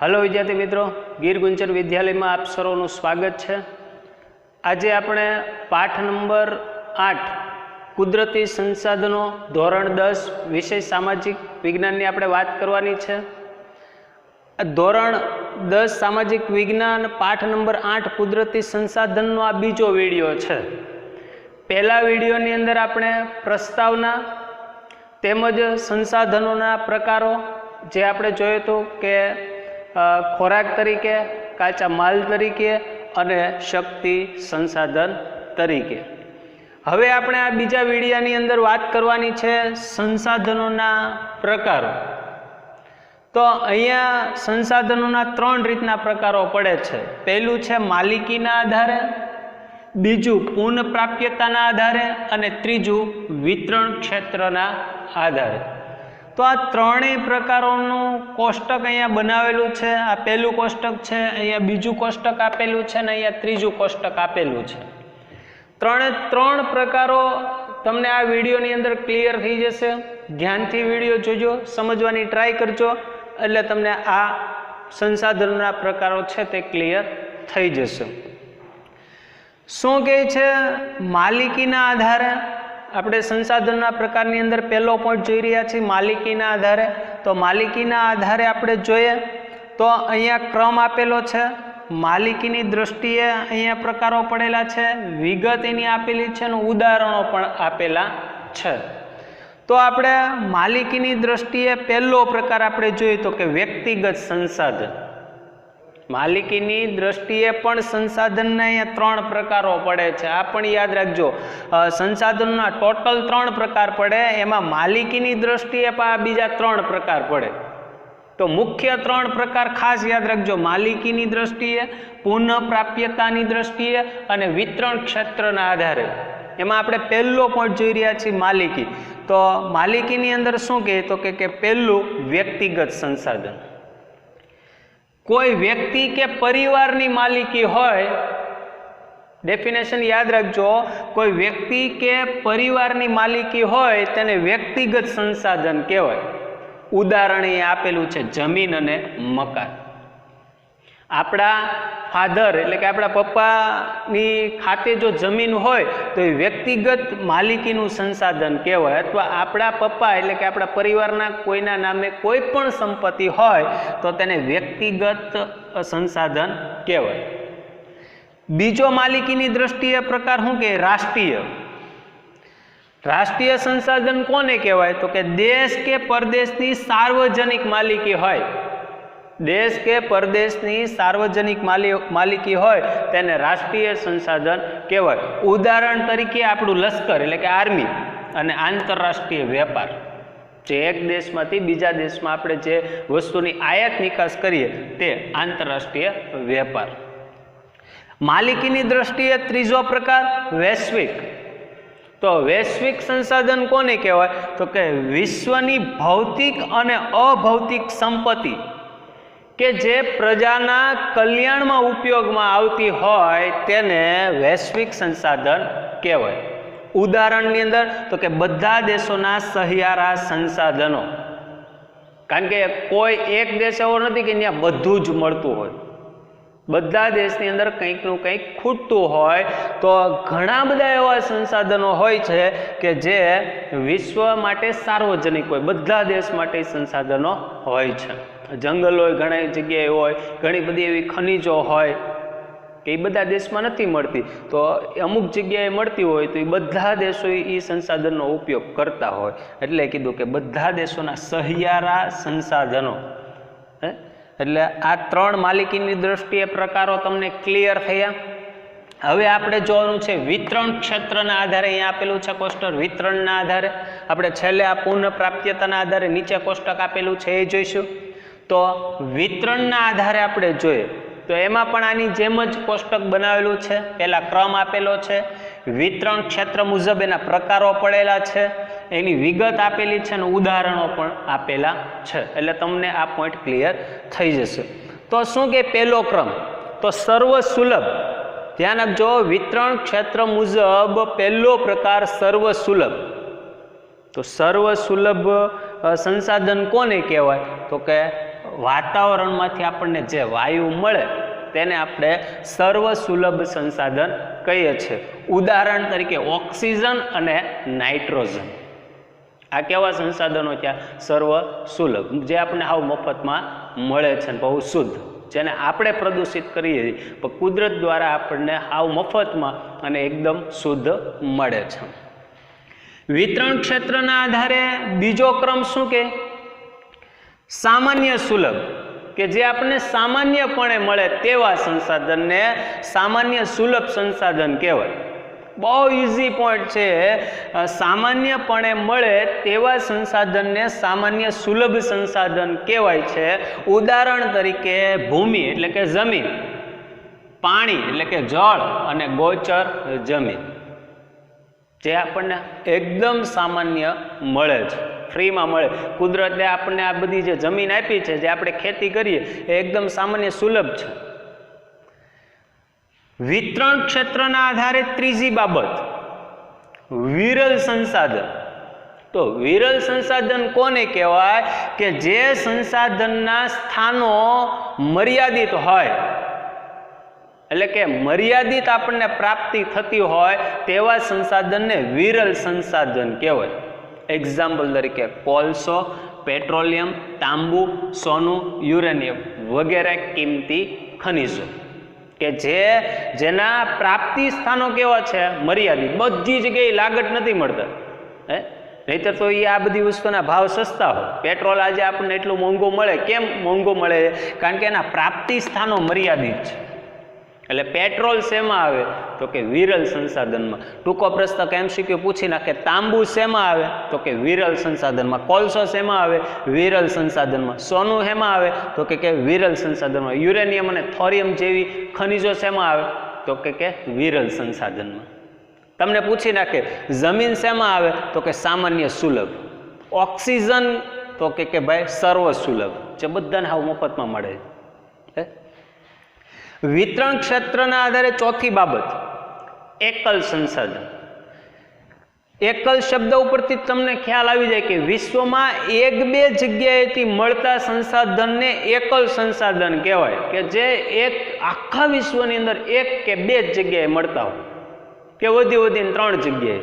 Hello विद्यार्थी मित्रों, गीर गुंजर विद्यालय में आप सर्वનું स्वागत है। आज આપણે पाठ नंबर 8 कुदरती संसाधनों धोरण 10 विषय सामाजिक विज्ञान ની આપણે વાત કરવાની છે। ધોરણ 10 સામાજિક વિજ્ઞાન પાઠ નંબર 8 કુદરતી સંસાધનનો આ બીજો વિડિયો છે। પહેલા વિડિયોની અંદર આપણે પ્રસ્તાવના તેમજ સંસાધનોના પ્રકારો જે આપણે જોયો તો કે ખોરાક તરીકે, કાચા માલ તરીકે અને શક્તિ સંસાધન તરીકે। હવે આપણે આ બીજા વિડિયાની અંદર વાત કરવાની છે સંસાધનોના પ્રકારો। તો અહીંયા સંસાધનોના 3 રીતના પ્રકારો પડે છે। પહેલું છે માલિકીના આધારે, બીજું પુનઃપ્રાપ્યતાના આધારે અને ત્રીજું વિતરણ ક્ષેત્રના આધારે। તો આ ત્રણેય પ્રકારોનું કોષ્ટક અહીંયા બનાવેલું છે। આ પહેલું કોષ્ટક છે, અહીંયા બીજું કોષ્ટક આપેલું છે અને અહીંયા ત્રીજું કોષ્ટક આપેલું છે। ત્રણે ત્રણ પ્રકારો તમને આ વિડીયોની અંદર ક્લિયર થઈ જશે। ધ્યાનથી વિડીયો જોજો, સમજવાની ટ્રાય કરજો, એટલે તમને આ સંસાધનોના પ્રકારો છે તે ક્લિયર થઈ જશે। શું કહે છે? માલિકીના આધારે આપણે સંસાધનના પ્રકારની અંદર પહેલો પોઈન્ટ જોઈ રહ્યા છીએ, માલિકીના આધારે। તો માલિકીના આધારે આપણે જોઈએ તો અહીંયા ક્રમ આપેલો છે। માલિકીની દ્રષ્ટિએ અહીંયા પ્રકારો પડેલા છે, વિગત એની આપેલી છે અને ઉદાહરણો પણ આપેલા છે। તો આપણે માલિકીની દ્રષ્ટિએ પહેલો પ્રકાર આપણે જોઈએ તો કે વ્યક્તિગત સંસાધન। માલિકીની દ્રષ્ટિએ પણ સંસાધનના અહીંયા 3 પ્રકારો પડે છે। આ પણ યાદ રાખજો, સંસાધનના ટોટલ 3 પ્રકાર પડે, એમાં માલિકીની દ્રષ્ટિએ પણ બીજા 3 પ્રકાર પડે। તો મુખ્ય 3 પ્રકાર ખાસ યાદ રાખજો, માલિકીની દ્રષ્ટિએ, પુનઃપ્રાપ્યતાની દ્રષ્ટિએ અને વિતરણ ક્ષેત્રના આધારે। એમાં આપણે પહેલો પોઈન્ટ જોઈ રહ્યા છીએ માલિકી। તો માલિકીની અંદર શું કહે તો કે પહેલું વ્યક્તિગત સંસાધન। કોઈ વ્યક્તિ કે પરિવારની માલિકી હોય, ડેફિનેશન યાદ રાખજો, કોઈ વ્યક્તિ કે પરિવારની માલિકી હોય તેને વ્યક્તિગત સંસાધન કહેવાય। ઉદાહરણ એ આપેલું છે જમીન અને મકાન। આપણા ફાધર એટલે કે આપણા પપ્પાની ખાતે જો જમીન હોય તો એ વ્યક્તિગત માલિકીનું સંસાધન કહેવાય, અથવા આપણા પપ્પા એટલે કે આપણા પરિવારના કોઈના નામે કોઈ પણ સંપત્તિ હોય તો તેને વ્યક્તિગત સંસાધન કહેવાય। બીજો માલિકીની દ્રષ્ટિએ પ્રકાર શું કે રાષ્ટ્રીય। રાષ્ટ્રીય સંસાધન કોને કહેવાય તો કે દેશ કે પરદેશની સાર્વજનિક માલિકી હોય। દેશ કે પરદેશની સાર્વજનિક માલિકી હોય તેને રાષ્ટ્રીય સંસાધન કહેવાય। ઉદાહરણ તરીકે આપણું લશ્કર એટલે કે આર્મી અને આંતરરાષ્ટ્રીય વેપાર, જે એક દેશમાંથી બીજા દેશમાં આપણે જે વસ્તુની આયાત નિકાસ કરીએ તે આંતરરાષ્ટ્રીય વેપાર। માલિકીની દ્રષ્ટિએ ત્રીજો પ્રકાર વૈશ્વિક। તો વૈશ્વિક સંસાધન કોને કહેવાય તો કે વિશ્વની ભૌતિક અને અભૌતિક સંપત્તિ કે જે પ્રજાના કલ્યાણમાં ઉપયોગમાં આવતી હોય તેને વૈશ્વિક સંસાધન કહેવાય। ઉદાહરણની અંદર તો કે બધા દેશોના સહિયારા સંસાધનો, કારણ કે કોઈ એક દેશ એવો નથી કે ત્યાં બધું જ મળતું હોય। બધા દેશની અંદર કંઈકનું કંઈક ખૂટતું હોય, તો ઘણા બધા એવા સંસાધનો હોય છે કે જે વિશ્વ માટે સાર્વજનિક હોય, બધા દેશ માટે સંસાધનો હોય છે। જંગલ હોય, ઘણી જગ્યાએ હોય, ઘણી બધી એવી ખનિજો હોય કે એ બધા દેશમાં નથી મળતી, તો અમુક જગ્યાએ મળતી હોય તો એ બધા દેશો એ સંસાધનનો ઉપયોગ કરતા હોય, એટલે કીધું કે બધા દેશોના સહિયારા સંસાધનો। એટલે આ 3 માલિકીની દ્રષ્ટિએ પ્રકારો તમને ક્લિયર થયા। હવે આપણે જોવાનું છે વિતરણ ક્ષેત્રના આધારે। અહીંયા આપેલું છે કોષ્ટક વિતરણના આધારે। આપણે છેલ્લે આ પુનઃપ્રાપ્યતાના આધારે નીચે કોષ્ટક આપેલું છે એ જોઈશું। તો વિતરણના આધારે આપણે જોઈએ તો એમાં પણ આની જેમ જ કોષ્ટક બનાવેલું છે। પહેલા ક્રમ આપેલો છે, વિતરણ ક્ષેત્ર મુજબ એના પ્રકારો પડેલા છે, એની વિગત આપેલી છે અને ઉદાહરણો પણ આપેલા છે, એટલે તમને આ પોઈન્ટ ક્લિયર થઈ જશે। તો શું કે પહેલો ક્રમ તો સર્વસુલભ। ધ્યાન આપજો, વિતરણ ક્ષેત્ર મુજબ પહેલો પ્રકાર સર્વસુલભ। તો સર્વસુલભ સંસાધન કોને કહેવાય તો કે વાતાવરણમાંથી આપણને જે વાયુ મળે તેને આપણે સર્વ સુલભ સંસાધન કહીએ છીએ. ઉદાહરણ તરીકે ઓક્સિજન અને નાઇટ્રોજન, આ કેવા સંસાધનો ત્યાં સર્વ સુલભ, જે આપણને હાવ મફતમાં મળે છે, બહુ શુદ્ધ, જેને આપણે પ્રદૂષિત કરીએ પણ કુદરત દ્વારા આપણને હાવ મફતમાં અને એકદમ શુદ્ધ મળે છે. વિતરણ ક્ષેત્રના આધારે બીજો ક્રમ શું કે સામાન્ય સુલભ, કે જે આપણને સામાન્યપણે મળે તેવા સંસાધનને સામાન્ય સુલભ સંસાધન કહેવાય. બહુ ઇઝી પોઈન્ટ છે. સામાન્યપણે મળે તેવા સંસાધનને સામાન્ય સુલભ સંસાધન કહેવાય છે. ઉદાહરણ તરીકે ભૂમિ એટલે કે જમીન, પાણી એટલે કે જળ અને ગોચર જમીન, જે આપણને એકદમ સામાન્ય મળે છે, ફ્રીમાં મળે. કુદરતે આપણને આ બધી જે જમીન આપી છે, જે આપણે ખેતી કરીએ, એ એકદમ સામાન્ય સુલભ છે. વિતરણ ક્ષેત્રના આધારે ત્રીજી બાબત વિરલ સંસાધન. તો વિરલ સંસાધન કોને કહેવાય? કે જે સંસાધનના સ્થાનો મર્યાદિત હોય, એટલે કે મર્યાદિત આપણને પ્રાપ્તિ થતી હોય તેવા સંસાધનને વિરલ સંસાધન કહેવાય. એક્ઝામ્પલ તરીકે કોલસો, પેટ્રોલિયમ, તાંબુ, સોનું, યુરેનિયમ વગેરે કિંમતી ખનિજો, કે જેના પ્રાપ્તિ સ્થાનો કેવા છે? મર્યાદિત. બધી જગ્યાએ લાગત નથી મળતા. નહીતર તો એ આ બધી વસ્તુના ભાવ સસ્તા હોય. પેટ્રોલ આજે આપણને એટલું મોંઘું મળે. કેમ મોંઘું મળે? કારણ કે એના પ્રાપ્તિ સ્થાનો મર્યાદિત છે. એટલે પેટ્રોલ શેમાં આવે? તો કે વિરલ સંસાધનમાં. ટૂંકો પ્રશ્ન MCQ પૂછી નાખે, તાંબુ શેમાં આવે? તો કે વિરલ સંસાધનમાં. કોલસો શેમાં આવે? વિરલ સંસાધનમાં. સોનું શેમાં આવે? તો કે વિરલ સંસાધનમાં. યુરેનિયમ અને થોરિયમ જેવી ખનિજો શેમાં આવે? તો કે વિરલ સંસાધનમાં. તમને પૂછી નાખે જમીન શેમાં આવે? તો કે સામાન્ય સુલભ. ઓક્સિજન તો કે ભાઈ સર્વ સુલભ, જે બધાને હાવ મફતમાં મળે છે. વિતરણ ક્ષેત્રના આધારે ચોથી બાબત એકલ સંસાધન. એકલ શબ્દ ઉપરથી તમને ખ્યાલ આવી જાય કે વિશ્વમાં એક બે જગ્યાએથી મળતા સંસાધનને એકલ સંસાધન કહેવાય, કે જે એક આખા વિશ્વની અંદર એક કે બે જ જગ્યાએ મળતા હોય, કે વધીને 3 જગ્યાએ,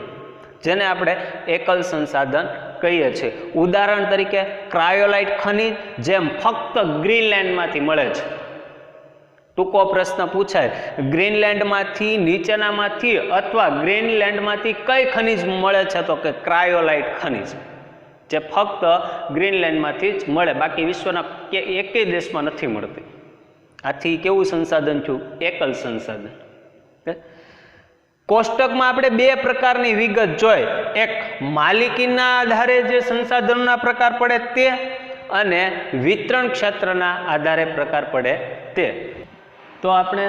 જેને આપણે એકલ સંસાધન કહીએ છીએ. ઉદાહરણ તરીકે ક્રાયોલાઇટ ખનિજ, જેમ ફક્ત ગ્રીનલેન્ડમાંથી મળે છે. ટૂંકો પ્રશ્ન પૂછાય, ગ્રીનલેન્ડમાંથી, નીચેનામાંથી અથવા ગ્રીનલેન્ડમાંથી કઈ ખનિજ મળે છે? તો કે ક્રાયોલાઇટ ખનિજ, જે ફક્ત ગ્રીનલેન્ડમાંથી જ મળે, બાકી વિશ્વના એકેય દેશમાં નથી મળતી. આથી કેવું સંસાધન થયું? એકલ સંસાધન. કોષ્ટકમાં આપણે 2 પ્રકારની વિગત જોઈ, એક માલિકીના આધારે જે સંસાધનોના પ્રકાર પડે તે, અને વિતરણ ક્ષેત્રના આધારે પ્રકાર પડે તે. તો આપણે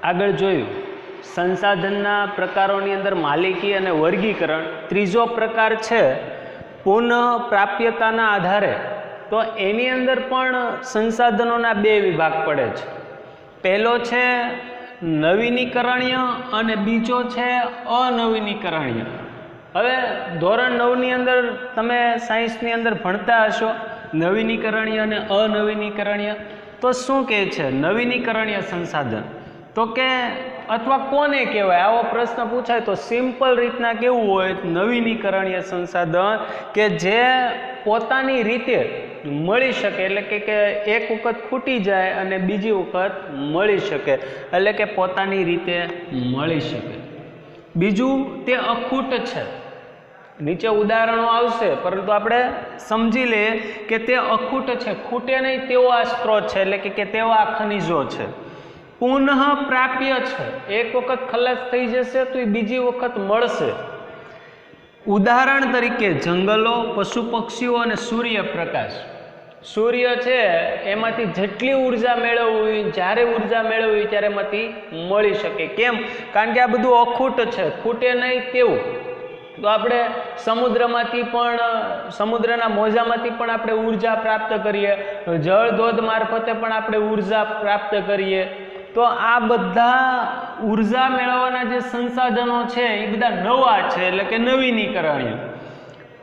આગળ જોયું સંસાધનના પ્રકારોની અંદર માલિકી અને વર્ગીકરણ. ત્રીજો પ્રકાર છે પુનઃ પ્રાપ્યતાના આધારે. તો એની અંદર પણ સંસાધનોના 2 વિભાગ પડે છે. પહેલો છે નવીનીકરણીય અને બીજો છે અનવીનીકરણીય. હવે ધોરણ 9ની અંદર તમે સાયન્સની અંદર ભણતા હશો નવીનીકરણીય અને અનવીનીકરણીય. તો શું કહે છે નવીનીકરણીય સંસાધન? તો કે અથવા કોને કહેવાય? આવો પ્રશ્ન પૂછાય તો સિમ્પલ રીતના કેવું હોય? નવીનીકરણીય સંસાધન કે જે પોતાની રીતે મળી શકે, એટલે કે એક વખત ખૂટી જાય અને બીજી વખત મળી શકે, એટલે કે પોતાની રીતે મળી શકે. બીજું તે અખૂટ છે. નીચે ઉદાહરણો આવશે, પરંતુ આપણે સમજી લઈએ કે તે અખૂટ છે, ખૂટે નહીં તેવો આ સ્ત્રોત છે, એટલે કે તેવા આ ખનિજો છે. પુનઃ પ્રાપ્ય છે, એક વખત ખલાસ થઈ જશે તો એ બીજી વખત મળશે. ઉદાહરણ તરીકે જંગલો, પશુ પક્ષીઓ અને સૂર્યપ્રકાશ. સૂર્ય છે એમાંથી જેટલી ઉર્જા મેળવવી, જ્યારે ઉર્જા મેળવવી ત્યારે એમાંથી મળી શકે. કેમ? કારણ કે આ બધું અખૂટ છે, ખૂટે નહીં તેવું. તો આપણે સમુદ્રમાંથી પણ, સમુદ્રના મોજામાંથી પણ આપણે ઉર્જા પ્રાપ્ત કરીએ, જળ ધોધ મારફતે પણ આપણે ઉર્જા પ્રાપ્ત કરીએ. તો આ બધા ઉર્જા મેળવવાના જે સંસાધનો છે એ બધા નવા છે, એટલે કે નવીનીકરણીય.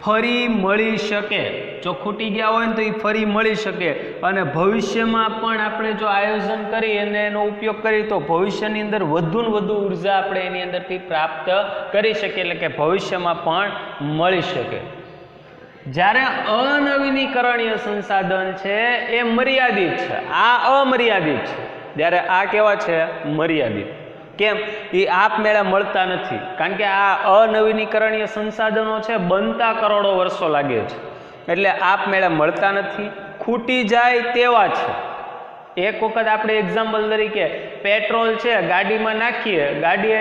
ફરી મળી શકે. જો ખૂટી ગયા હોય ને તો એ ફરી મળી શકે અને ભવિષ્યમાં પણ આપણે જો આયોજન કરી અને એનો ઉપયોગ કરીએ તો ભવિષ્યની અંદર વધુ ને વધુ ઉર્જા આપણે એની અંદરથી પ્રાપ્ત કરી શકીએ, એટલે કે ભવિષ્યમાં પણ મળી શકે. જ્યારે અનવીનીકરણીય સંસાધન છે એ મર્યાદિત છે, આ અમર્યાદિત છે, જ્યારે આ કેવા છે? મર્યાદિત. કેમ? એ આપમેળે મળતા નથી, કારણ કે આ અનવીનીકરણીય સંસાધનો છે બનતા કરોડો વર્ષો લાગે છે, એટલે આપમેળે મળતા નથી, ખૂટી જાય તેવા છે. એક વખત આપણે એક્ઝામ્પલ તરીકે પેટ્રોલ છે ગાડીમાં નાખીએ, ગાડીએ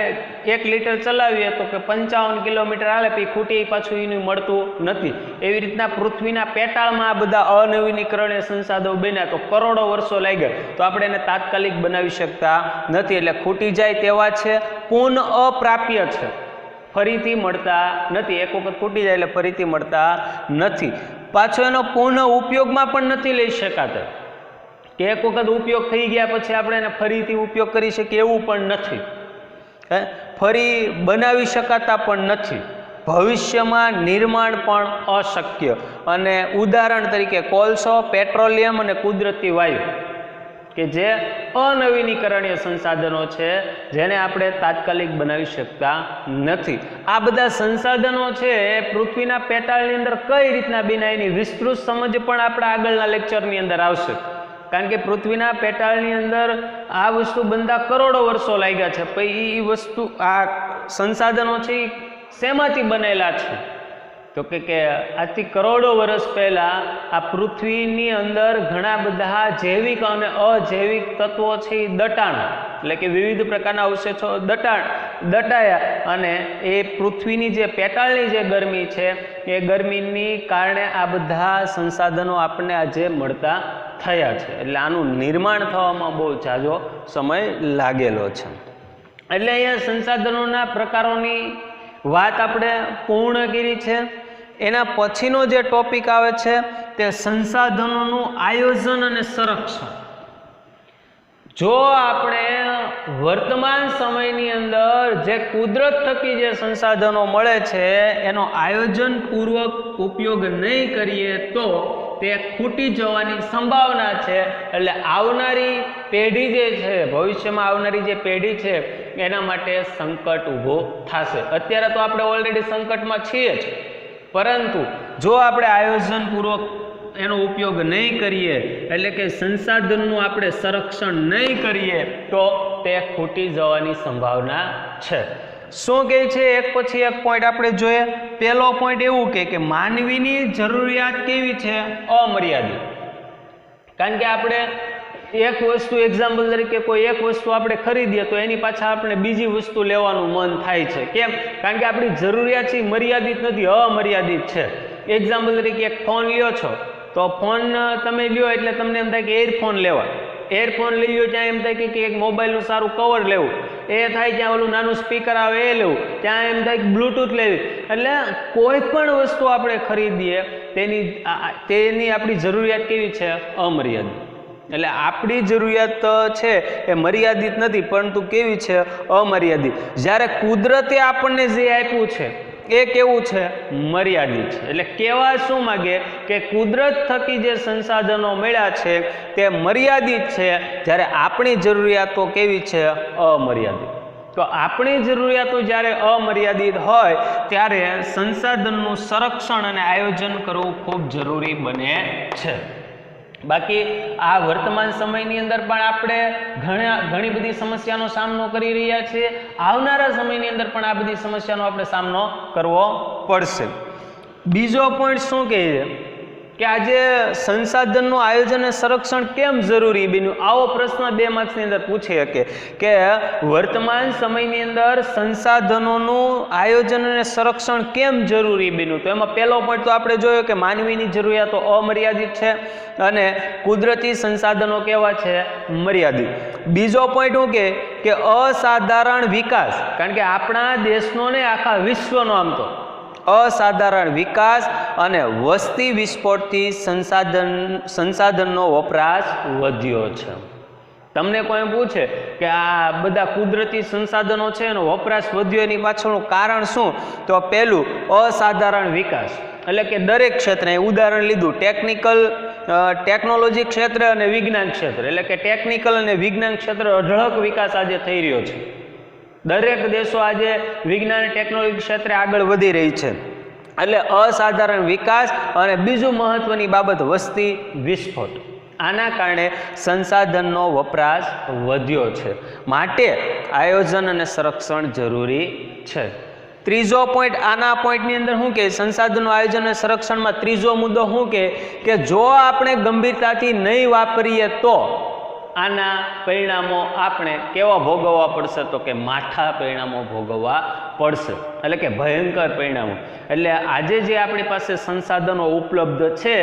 1 લીટર ચલાવીએ તો કે 55 કિલોમીટર હાલે, પછી ખૂટી પાછું એનું મળતું નથી. એવી રીતના પૃથ્વીના પેટાળમાં આ બધા અનવીનીકરણીય સંસાધનો બન્યા તો કરોડો વર્ષો લાગ્યા, તો આપણે એને તાત્કાલિક બનાવી શકતા નથી, એટલે ખૂટી જાય તેવા છે, પુનઃ અપ્રાપ્ય છે, ફરીથી મળતા નથી. એક વખત ખૂટી જાય એટલે ફરીથી મળતા નથી. પાછો એનો પુનઃ ઉપયોગમાં પણ નથી લઈ શકાતા, કે એક વખત ઉપયોગ થઈ ગયા પછી આપણે એને ફરીથી ઉપયોગ કરી શકીએ એવું પણ નથી, ફરી બનાવી શકાતા પણ નથી. ભવિષ્યમાં નિર્માણ પણ અશક્ય. અને ઉદાહરણ તરીકે કોલસો, પેટ્રોલિયમ અને કુદરતી વાયુ કે જે અનવીનીકરણીય સંસાધનો છે જેને આપણે તાત્કાલિક બનાવી શકતા નથી. આ બધા સંસાધનો છે એ પૃથ્વીના પેટાળની અંદર કઈ રીતના બન્યા એની વિસ્તૃત સમજ પણ આપણા આગળના લેક્ચરની અંદર આવશે, કારણ કે પૃથ્વીના પેટાળની અંદર આ વસ્તુ બનતા કરોડો વર્ષો લાગ્યા છે. પછી એ વસ્તુ આ સંસાધનો છે એ શેમાંથી બનેલા છે? તો કે આજથી કરોડો વર્ષ પહેલાં આ પૃથ્વીની અંદર ઘણા બધા જૈવિક અને અજૈવિક તત્વો છે એ દટાણા, એટલે કે વિવિધ પ્રકારના અવશેષો દટાયા અને એ પૃથ્વીની જે પેટાળની જે ગરમી છે એ ગરમીની કારણે આ બધા સંસાધનો આપણને આજે મળતા થયા છે. એટલે આનું નિર્માણ થવામાં બહુ ઝાઝો સમય લાગેલો છે. એટલે અહીંયા સંસાધનોના પ્રકારોની વાત આપણે પૂર્ણ કરી છે. એના પછીનો જે ટોપિક આવે છે તે સંસાધનોનું આયોજન અને સંરક્ષણ. જો આપણે વર્તમાન સમયની અંદર જે કુદરત થકી જે સંસાધનો મળે છે એનો આયોજનપૂર્વક ઉપયોગ નહીં કરીએ તો તે ખૂટી જવાની સંભાવના છે. એટલે આવનારી પેઢી જે છે, ભવિષ્યમાં આવનારી જે પેઢી છે એના માટે સંકટ ઊભો થશે. અત્યારે તો આપણે ઓલરેડી સંકટમાં છીએ જ, પરંતુ જો આપણે આયોજનપૂર્વક એનો ઉપયોગ નહીં કરીએ, એટલે કે સંસાધનનું આપણે સંરક્ષણ નહીં કરીએ તો તે ખૂટી જવાની સંભાવના છે. શું કહે છે? એક પછી એક પોઈન્ટ આપણે જોઈએ. પહેલો પોઈન્ટ એવું કે માનવીની જરૂરિયાત કેવી છે? અમર્યાદિત. કારણ કે આપણે એક વસ્તુ એક્ઝામ્પલ તરીકે કોઈ એક વસ્તુ આપણે ખરીદીએ તો એની પાછળ આપણે બીજી વસ્તુ લેવાનું મન થાય છે. કેમ? કારણ કે આપણી જરૂરિયાત છે મર્યાદિત નથી, અમર્યાદિત છે. એક્ઝામ્પલ તરીકે એક ફોન લ્યો છો તો ફોન તમે લ્યો એટલે તમને એમ થાય કે એરફોન લેવા, એરફોન લઈ લો ત્યાં એમ થાય કે એક મોબાઈલનું સારું કવર લેવું, એ થાય ત્યાં ઓલું નાનું સ્પીકર આવે એ લેવું, ત્યાં એમ થાય કે બ્લૂટૂથ લેવી. એટલે કોઈ પણ વસ્તુ આપણે ખરીદીએ તેની આપણી જરૂરિયાત કેવી છે? અમર્યાદિત. એટલે આપણી જરૂરિયાત છે એ મર્યાદિત નથી, પરંતુ કેવી છે? અમર્યાદિત. જ્યારે કુદરતે આપણને જે આપ્યું છે એ કેવું છે? મર્યાદિત છે. એટલે કહેવા શું માગે કે કુદરત થકી જે સંસાધનો મળ્યા છે તે મર્યાદિત છે, જ્યારે આપણી જરૂરિયાતો કેવી છે? અમર્યાદિત. તો આપણી જરૂરિયાતો જ્યારે અમર્યાદિત હોય ત્યારે સંસાધનનું સંરક્ષણ અને આયોજન કરવું ખૂબ જરૂરી બને છે. બાકી આ વર્તમાન સમયની અંદર પણ આપણે ઘણી બધી સમસ્યાનો સામનો કરી રહ્યા છીએ. આવનારા સમયની અંદર પણ આ બધી સમસ્યાનો આપણે સામનો કરવો પડશે. બીજો પોઈન્ટ શું કહે છે કે આજે સંસાધનનું આયોજન અને સંરક્ષણ કેમ જરૂરી બન્યું? આવો પ્રશ્ન 2 માર્ક્સની અંદર પૂછી શકે કે વર્તમાન સમયની અંદર સંસાધનોનું આયોજન અને સંરક્ષણ કેમ જરૂરી બન્યું. તો એમાં પહેલો પોઈન્ટ તો આપણે જોયો કે માનવીની જરૂરિયાતો અમર્યાદિત છે અને કુદરતી સંસાધનો કેવા છે? મર્યાદિત. બીજો પોઈન્ટ શું કે અસાધારણ વિકાસ, કારણ કે આપણા દેશનો ને આખા વિશ્વનો આમ તો અસાધારણ વિકાસ અને વસ્તી વિસ્ફોટથી સંસાધનનો વપરાશ વધ્યો છે. તમને કોઈ પૂછે કે આ બધા કુદરતી સંસાધનો છે એનો વપરાશ વધ્યો, એની પાછળનું કારણ શું? તો પહેલું અસાધારણ વિકાસ. એટલે કે દરેક ક્ષેત્રે, ઉદાહરણ લીધું ટેકનોલોજી ક્ષેત્ર અને વિજ્ઞાન ક્ષેત્ર, એટલે કે ટેકનિકલ અને વિજ્ઞાન ક્ષેત્ર અઢળક વિકાસ આજે થઈ રહ્યો છે. દરેક દેશો આજે વિજ્ઞાન અને ટેકનોલોજી ક્ષેત્રે આગળ વધી રહી છે. એટલે અસાધારણ વિકાસ. અને બીજું મહત્વની બાબત વસ્તી વિસ્ફોટ. આના કારણે સંસાધનનો વપરાશ વધ્યો છે, માટે આયોજન અને સંરક્ષણ જરૂરી છે. ત્રીજો પોઈન્ટ, આના પોઈન્ટની અંદર શું કે સંસાધનો આયોજન અને સંરક્ષણમાં ત્રીજો મુદ્દો શું કે જો આપણે ગંભીરતાથી નહીં વાપરીએ તો આના પરિણામો આપણે કેવા ભોગવવા પડશે? તો કે માઠા પરિણામો ભોગવવા પડશે, એટલે કે ભયંકર પરિણામો. એટલે આજે જે આપણી પાસે સંસાધનો ઉપલબ્ધ છે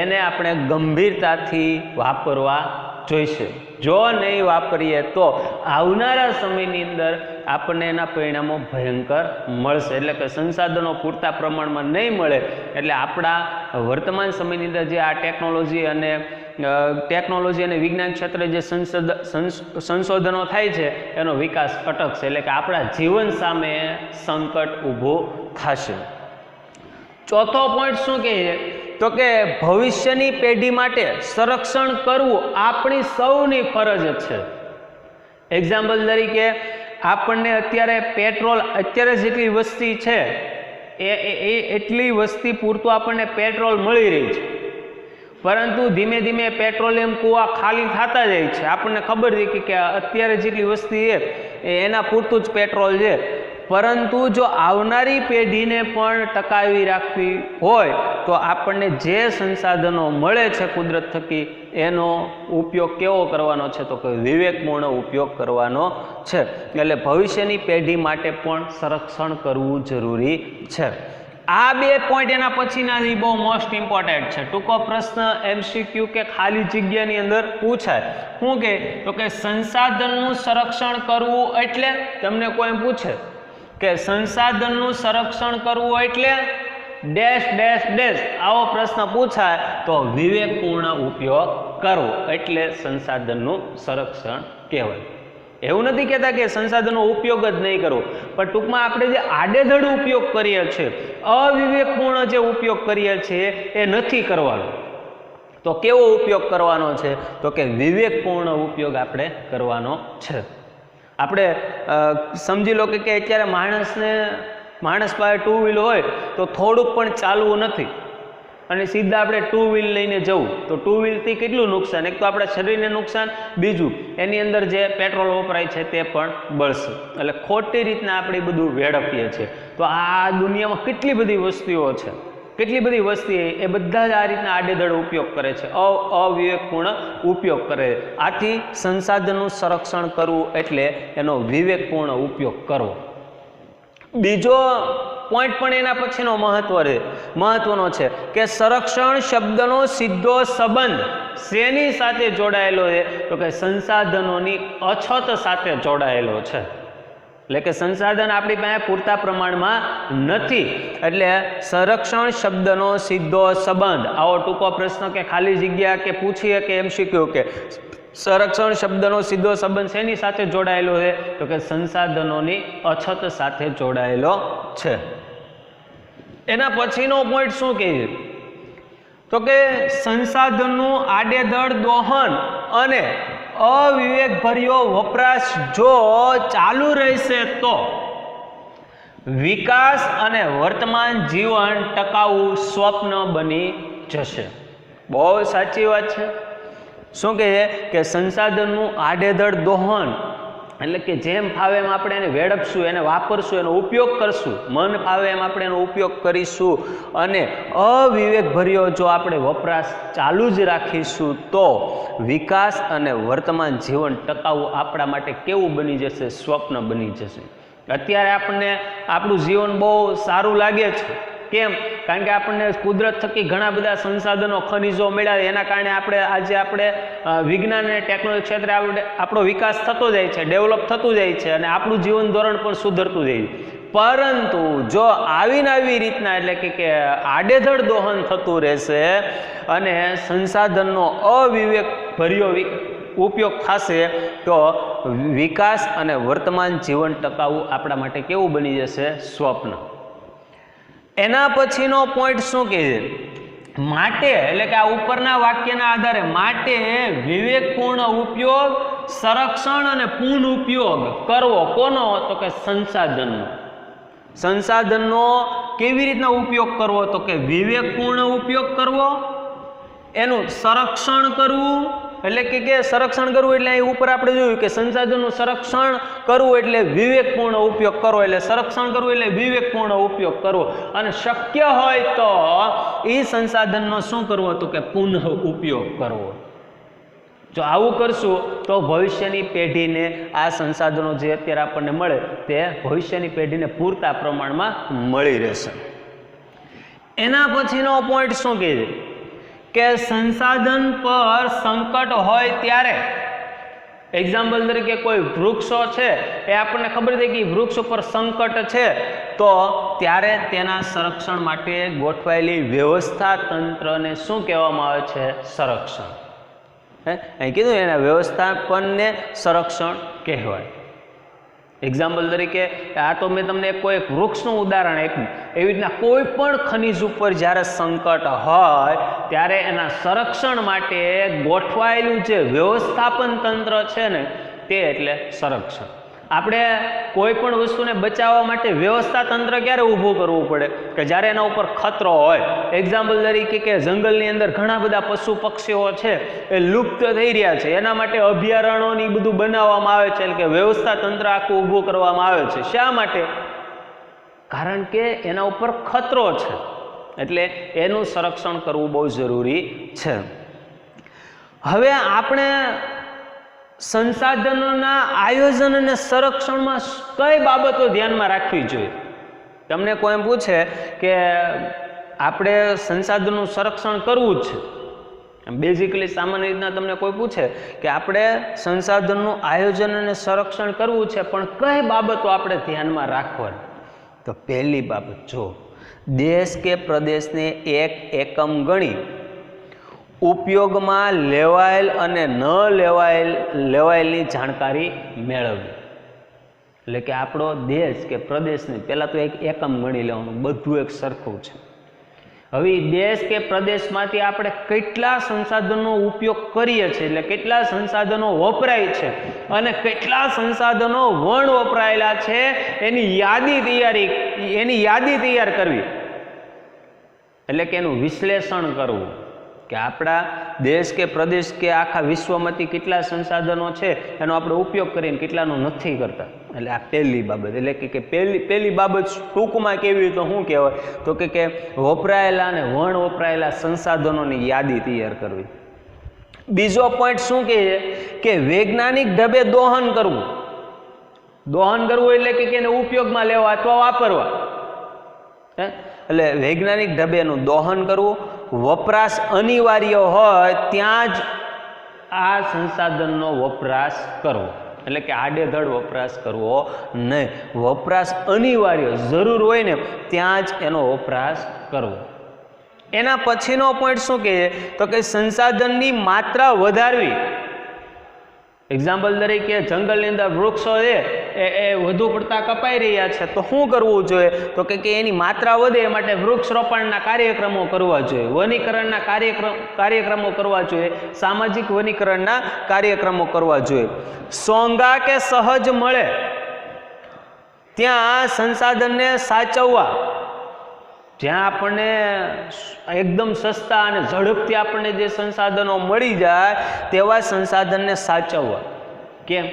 એને આપણે ગંભીરતાથી વાપરવા જોઈશે. જો નહીં વાપરીએ તો આવનારા સમયની અંદર આપણને એના પરિણામો ભયંકર મળશે. એટલે કે સંસાધનો પૂરતા પ્રમાણમાં નહીં મળે એટલે આપણા વર્તમાન સમયની અંદર જે આ ટેકનોલોજી અને વિજ્ઞાન ક્ષેત્રે જે સંશોધનો થાય છે એનો વિકાસ અટકશે, એટલે કે આપણા જીવન સામે સંકટ ઊભું થશે. ચોથો પોઈન્ટ શું કહે છે? તો કે ભવિષ્યની પેઢી માટે સંરક્ષણ કરવું આપણી સૌની ફરજ છે. એક્ઝામ્પલ તરીકે આપણને અત્યારે પેટ્રોલ, અત્યારે જેટલી વસ્તી છે એ એટલી વસ્તી પૂરતું આપણને પેટ્રોલ મળી રહી છે, પરંતુ ધીમે ધીમે પેટ્રોલિયમ કૂવા ખાલી થતા જાય છે. આપણને ખબર છે કે અત્યારે જેટલી વસ્તી છે એના પૂરતું જ પેટ્રોલ છે, પરંતુ જો આવનારી પેઢીને પણ ટકાવી રાખવી હોય તો આપણને જે સંસાધનો મળે છે કુદરત થકી એનો ઉપયોગ કેવો કરવાનો છે? તો કે વિવેકપૂર્ણ ઉપયોગ કરવાનો છે. એટલે ભવિષ્યની પેઢી માટે પણ સંરક્ષણ કરવું જરૂરી છે. આ બે પોઈન્ટ એના પછીના બહુ મોસ્ટ ઇમ્પોર્ટન્ટ છે. ટૂંકો પ્રશ્ન MCQ કે ખાલી જગ્યાની અંદર પૂછાય. શું કે? તો કે સંસાધનનું સંરક્ષણ કરવું એટલે, તમને કોઈ પૂછે કે સંસાધનનું સંરક્ષણ કરવું એટલે ડેશ ડેશ ડેશ, આવો પ્રશ્ન પૂછાય તો વિવેકપૂર્ણ ઉપયોગ કરવો એટલે સંસાધનનું સંરક્ષણ કહેવાય. એવું નથી કહેતા કે સંસાધનનો ઉપયોગ જ નહીં કરવો, પણ ટૂંકમાં આપણે જે આડેધડ ઉપયોગ કરીએ છીએ, અવિવેકપૂર્ણ જે ઉપયોગ કરીએ છીએ એ નથી કરવાનો. તો કેવો ઉપયોગ કરવાનો છે? તો કે વિવેકપૂર્ણ ઉપયોગ આપણે કરવાનો છે. આપણે સમજી લો કે અત્યારે માણસ પાસે ટુ વ્હીલ હોય તો થોડુંક પણ ચાલવું નથી અને સીધા આપણે ટુ વ્હીલ લઈને જવું, તો ટુ વ્હીલથી કેટલું નુકસાન? એક તો આપણા શરીરને નુકસાન, બીજું એની અંદર જે પેટ્રોલ વપરાય છે તે પણ બળશે. એટલે ખોટી રીતના આપણે બધું વેડફીએ છીએ. તો આ દુનિયામાં કેટલી બધી વસ્તુઓ છે, કેટલી બધી વસ્તી એ બધા જ આ રીતના આડેધડ ઉપયોગ કરે છે, અવિવેકપૂર્ણ ઉપયોગ કરે છે. આથી સંસાધનનું સંરક્ષણ કરવું એટલે એનો વિવેકપૂર્ણ ઉપયોગ કરવો. બીજો પોઈન્ટ પણ એના પછીનો મહત્વનો છે કે સંરક્ષણ શબ્દનો સીધો સંબંધ શેની સાથે જોડાયેલો છે? તો કે સંસાધનોની અછત સાથે જોડાયેલો છે. એટલે કે સંસાધન આપણી પાસે પૂરતા પ્રમાણમાં નથી, એટલે સંરક્ષણ શબ્દનો સીધો સંબંધ. આવો ટૂંકો પ્રશ્ન કે ખાલી જગ્યા કે પૂછીએ કે MCQ કે સંરક્ષણ શબ્દનો સીધો સંબંધ શેની સાથે જોડાયેલો છે? તો કે સંસાધનોની અછત સાથે જોડાયેલો છે. એના પછીનો પોઈન્ટ શું કહે છે? તો કે સંસાધનનું આડેધડ દોહન અને અવિવેકભર્યો વપરાશ જો ચાલુ રહેશે તો વિકાસ અને વર્તમાન જીવન ટકાવું સ્વપ્ન બની જશે. બહુ સાચી વાત છે. શું કહે છે કે સંસાધનનું આડેધડ દોહન એટલે કે જેમ ફાવે એમ આપણે એને વેડપશું, એને વાપરશું, એનો ઉપયોગ કરશું, મન ફાવે એમ આપણે એનો ઉપયોગ કરીશું અને અવિવેકભર્યો જો આપણે વપરાશ ચાલુ જ રાખીશું તો વિકાસ અને વર્તમાન જીવન ટકાવવું આપણા માટે કેવું બની જશે? સ્વપ્ન બની જશે. અત્યારે આપણને આપણું જીવન બહુ સારું લાગે છે. કેમ? કારણ કે આપણને કુદરત થકી ઘણા બધા સંસાધનો, ખનિજો મળ્યા, એના કારણે આપણે વિજ્ઞાન અને ટેકનોલોજી ક્ષેત્રે આપણો વિકાસ થતો જાય છે, ડેવલપ થતું જાય છે અને આપણું જીવન ધોરણ પણ સુધરતું જાય છે. પરંતુ જો આવી રીતના એટલે કે આડેધડ દોહન થતું રહેશે અને સંસાધનનો અવિવેકભર્યો ઉપયોગ થશે તો વિકાસ અને વર્તમાન જીવન ટકાવવું આપણા માટે કેવું બની જશે? સ્વપ્ન. એના પછીનો પોઈન્ટ શું કહે છે? માટે એટલે કે આ ઉપરના વાક્યના આધારે માટે વિવેકપૂર્ણ ઉપયોગ, સંરક્ષણ અને પુનઃ ઉપયોગ કરવો. કોનો? તો કે સંસાધનનો. સંસાધનનો કેવી રીતના ઉપયોગ કરવો? તો કે વિવેકપૂર્ણ ઉપયોગ કરવો, એનું સંરક્ષણ કરવું. એટલે કે સંરક્ષણ કરવું એટલે અહીં ઉપર આપણે જોયું કે સંસાધનનું સંરક્ષણ કરવું એટલે વિવેકપૂર્ણ ઉપયોગ કરવો, એટલે સંરક્ષણ કરવું એટલે વિવેકપૂર્ણ ઉપયોગ કરવો, અને શક્ય હોય તો એ સંસાધનનો શું કરવો? તો કે પુનઃ ઉપયોગ કરવો. જો આવું કરશું તો ભવિષ્યની પેઢીને આ સંસાધનો જે અત્યારે આપણને મળે તે ભવિષ્યની પેઢીને પૂરતા પ્રમાણમાં મળી રહેશે. એના પછીનો પોઈન્ટ શું કહે છે? કે સંસાધન પર સંકટ હોય ત્યારે, એક્ઝામ્પલ તરીકે કોઈ વૃક્ષો છે એ આપણને ખબર છે કે વૃક્ષ ઉપર સંકટ છે, તો ત્યારે તેના સંરક્ષણ માટે ગોઠવાયેલી વ્યવસ્થા તંત્રને શું કહેવામાં આવે છે? સંરક્ષણ. અહીં કીધું એના વ્યવસ્થાપનને સંરક્ષણ કહેવાય. એક્ઝામ્પલ તરીકે આ તો મેં તમને કોઈ એક વૃક્ષનું ઉદાહરણ આપ્યું. એવી રીતના કોઈ પણ ખનિજ ઉપર જ્યારે સંકટ હોય ત્યારે એના સંરક્ષણ માટે ગોઠવાયેલું જે વ્યવસ્થાપન તંત્ર છે ને તે એટલે સંરક્ષણ. આપણે કોઈ પણ વસ્તુને બચાવવા માટે વ્યવસ્થા તંત્ર ક્યારે ઊભું કરવું પડે? કે જ્યારે એના ઉપર ખતરો હોય. એક્ઝામ્પલ તરીકે કે જંગલની અંદર ઘણા બધા પશુ પક્ષીઓ છે એ લુપ્ત થઈ રહ્યા છે, એના માટે અભયારણ્યોની બધું બનાવવામાં આવે છે, એટલે કે વ્યવસ્થા તંત્ર આખું ઊભું કરવામાં આવે છે. શા માટે? કારણ કે એના ઉપર ખતરો છે, એટલે એનું સંરક્ષણ કરવું બહુ જરૂરી છે. હવે આપણે સંસાધનોના આયોજન અને સંરક્ષણમાં કઈ બાબતો ધ્યાનમાં રાખવી જોઈએ? તમને કોઈ એમ પૂછે કે આપણે સંસાધનનું સંરક્ષણ કરવું જ છે, બેઝિકલી સામાન્ય રીતના તમને કોઈ પૂછે કે આપણે સંસાધનનું આયોજન અને સંરક્ષણ કરવું છે, પણ કઈ બાબતો આપણે ધ્યાનમાં રાખવાની? તો પહેલી બાબત, જો દેશ કે પ્રદેશને એક એકમ ગણી ઉપયોગમાં લેવાયેલ અને ન લેવાયેલની જાણકારી મેળવવી. એટલે કે આપણો દેશ કે પ્રદેશને પહેલાં તો એક એકમ ગણી લેવાનું, બધું એક સરખું છે. હવે દેશ કે પ્રદેશમાંથી આપણે કેટલા સંસાધનનો ઉપયોગ કરીએ છીએ, એટલે કેટલા સંસાધનો વપરાય છે અને કેટલા સંસાધનો વણ વપરાયેલા છે એની યાદી તૈયાર કરવી. એટલે કે એનું વિશ્લેષણ કરવું કે આપણા દેશ કે પ્રદેશ કે આખા વિશ્વમાંથી કેટલા સંસાધનો છે એનો આપણે ઉપયોગ કરીને કેટલાનો નથી કરતા. એટલે આ પહેલી બાબત. એટલે કે પહેલી બાબત ટૂંકમાં કેવી તો શું કહેવાય? તો કે વપરાયેલા અને વણ વપરાયેલા સંસાધનોની યાદી તૈયાર કરવી. બીજો પોઈન્ટ શું કહે છે? કે વૈજ્ઞાનિક ઢબે દોહન કરવું. દોહન કરવું એટલે કે એને ઉપયોગમાં લેવા અથવા વાપરવા. એટલે વૈજ્ઞાનિક ઢબે એનું દોહન કરવું. વપરાશ અનિવાર્ય હોય ત્યાં જ આ સંસાધનનો વપરાશ કરવો. એટલે કે આડેધડ વપરાશ કરવો નહીં. વપરાશ અનિવાર્ય જરૂર હોય ને ત્યાં જ એનો વપરાશ કરવો. એના પછીનો પોઈન્ટ શું કહે? તો કે સંસાધનની માત્રા વધારવી. એક્ઝામ્પલ તરીકે જંગલની અંદર વૃક્ષો છે એ વધુ પડતા કપાઈ રહ્યા છે, તો શું કરવું જોઈએ? તો કે એની માત્રા વધે એ માટે વૃક્ષ રોપણના કાર્યક્રમો કરવા જોઈએ, વનીકરણના કાર્યક્રમો કરવા જોઈએ, સામાજિક વનીકરણના કાર્યક્રમો કરવા જોઈએ. સોંગા કે સહજ મળે ત્યાં સંસાધનને સાચવવા. જ્યાં આપણને એકદમ સસ્તા અને ઝડપથી આપણને જે સંસાધનો મળી જાય તેવા સંસાધનને સાચવવા. કેમ?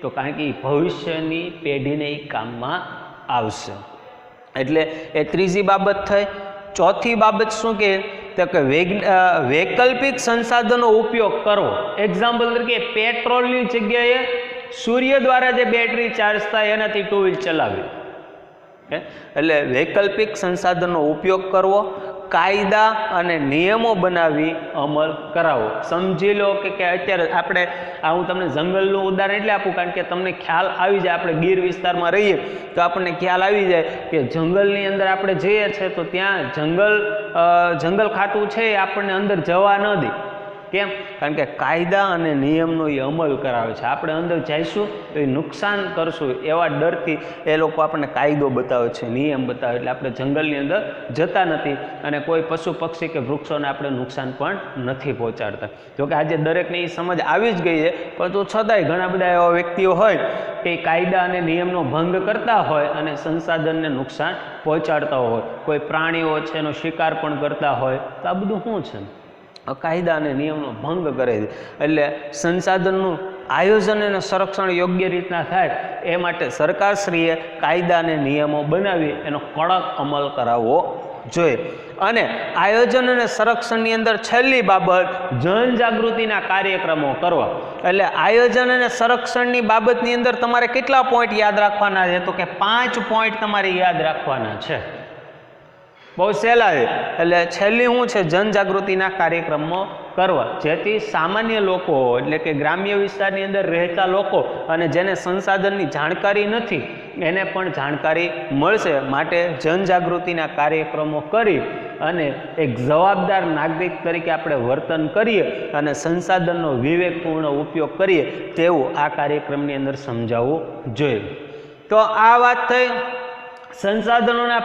તો કારણ કે ભવિષ્યની પેઢીને એ કામમાં આવશે. એટલે એ ત્રીજી બાબત થઈ. ચોથી બાબત શું કે? તો કે વૈકલ્પિક સંસાધનો ઉપયોગ કરવો. એક્ઝામ્પલ તરીકે પેટ્રોલની જગ્યાએ સૂર્ય દ્વારા જે બેટરી ચાર્જ થાય એનાથી ટુ વ્હીલ ચલાવી. એટલે વૈકલ્પિક સંસાધનનો ઉપયોગ કરવો. કાયદા અને નિયમો બનાવી અમલ કરાવો. સમજી લો કે અત્યારે આપણે હું તમને જંગલનું ઉદાહરણ એટલે આપું કારણ કે તમને ખ્યાલ આવી જાય. આપણે ગીર વિસ્તારમાં રહીએ તો આપણને ખ્યાલ આવી જાય કે જંગલની અંદર આપણે જઈએ છીએ તો ત્યાં જંગલ ખાતું છે એ આપણને અંદર જવા ન દે. કેમ? કારણ કે કાયદા અને નિયમનો એ અમલ કરાવે છે. આપણે અંદર જઈશું તો એ નુકસાન કરશું એવા ડરથી એ લોકો આપણને કાયદો બતાવે છે, નિયમ બતાવે, એટલે આપણે જંગલની અંદર જતા નથી અને કોઈ પશુ પક્ષી કે વૃક્ષોને આપણે નુકસાન પણ નથી પહોંચાડતા. જોકે આજે દરેકને એ સમજ આવી જ ગઈ છે, પરંતુ છતાંય ઘણા બધા એવા વ્યક્તિઓ હોય કે કાયદા અને નિયમનો ભંગ કરતા હોય અને સંસાધનને નુકસાન પહોંચાડતા હોય. કોઈ પ્રાણીઓ છે એનો શિકાર પણ કરતા હોય. તો આ બધું શું છે? કાયદા અને નિયમનો ભંગ કરે છે. એટલે સંસાધનનું આયોજન અને સંરક્ષણ યોગ્ય રીતના થાય એ માટે સરકારશ્રીએ કાયદા અને નિયમો બનાવી એનો કડક અમલ કરાવવો જોઈએ. અને આયોજન અને સંરક્ષણની અંદર છેલ્લી બાબત જનજાગૃતિના કાર્યક્રમો કરવા. એટલે આયોજન અને સંરક્ષણની બાબતની અંદર તમારે કેટલા પોઈન્ટ યાદ રાખવાના છે? તો કે 5 પોઈન્ટ તમારે યાદ રાખવાના છે. બહુ સહેલા છે. એટલે છેલ્લી શું છે? જનજાગૃતિના કાર્યક્રમો કરવા, જેથી સામાન્ય લોકો એટલે કે ગ્રામ્ય વિસ્તારની અંદર રહેતા લોકો અને જેને સંસાધનની જાણકારી નથી એને પણ જાણકારી મળશે. માટે જનજાગૃતિના કાર્યક્રમો કરી અને એક જવાબદાર નાગરિક તરીકે આપણે વર્તન કરીએ અને સંસાધનનો વિવેકપૂર્ણ ઉપયોગ કરીએ તેવું આ કાર્યક્રમની અંદર સમજાવવું જોઈએ. તો આ વાત થઈ સંસાધનના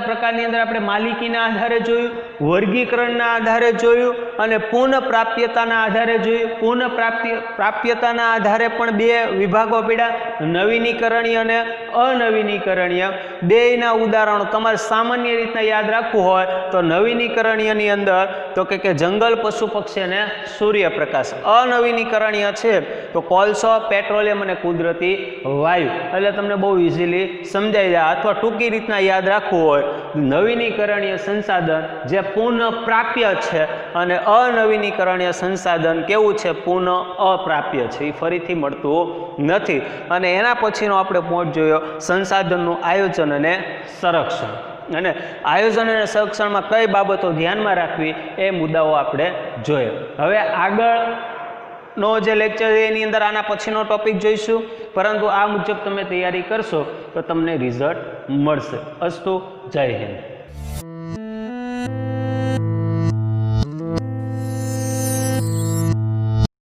પ્રકારની અંદર આપણે માલિકીના આધારે જોયું, વર્ગીકરણના આધારે જોયું અને પુનઃપ્રાપ્યતાના આધારે જોયું. પુનઃપ્રાપ્યતાના આધારે પણ 2 વિભાગો પડ્યા, નવીનીકરણીય અને અનવીનીકરણીય. બેયના ઉદાહરણો તમારે સામાન્ય રીતના યાદ રાખવું હોય તો નવીનીકરણીયની અંદર તો કે જંગલ, પશુ પક્ષી અને સૂર્યપ્રકાશ. અનવીનીકરણીય છે તો કોલસો, પેટ્રોલિયમ અને કુદરતી વાયુ. એટલે તમને બહુ ઇઝીલી સમજાઈ જાય. અથવા ટૂંકી રીતના યાદ રાખવું હોય, નવીનીકરણીય સંસાધન જે પુનઃપ્રાપ્ય છે અને અનવીનીકરણીય સંસાધન કેવું છે? પુનઃ અપ્રાપ્ય છે, એ ફરીથી મળતું નથી. અને એના પછીનો આપણે પોઈન્ટ જોયો સંસાધનનું આયોજન અને સંરક્ષણ. અને આયોજન અને સંરક્ષણમાં કઈ બાબતો ધ્યાનમાં રાખવી એ મુદ્દાઓ આપણે જોયો. હવે આગળનો જે લેક્ચર છે એની અંદર આના પછીનો ટોપિક જોઈશું, પરંતુ આ મુજબ તમે તૈયારી કરશો તો તમને રિઝલ્ટ મળશે. અસ્તુ. જય હિન્દ.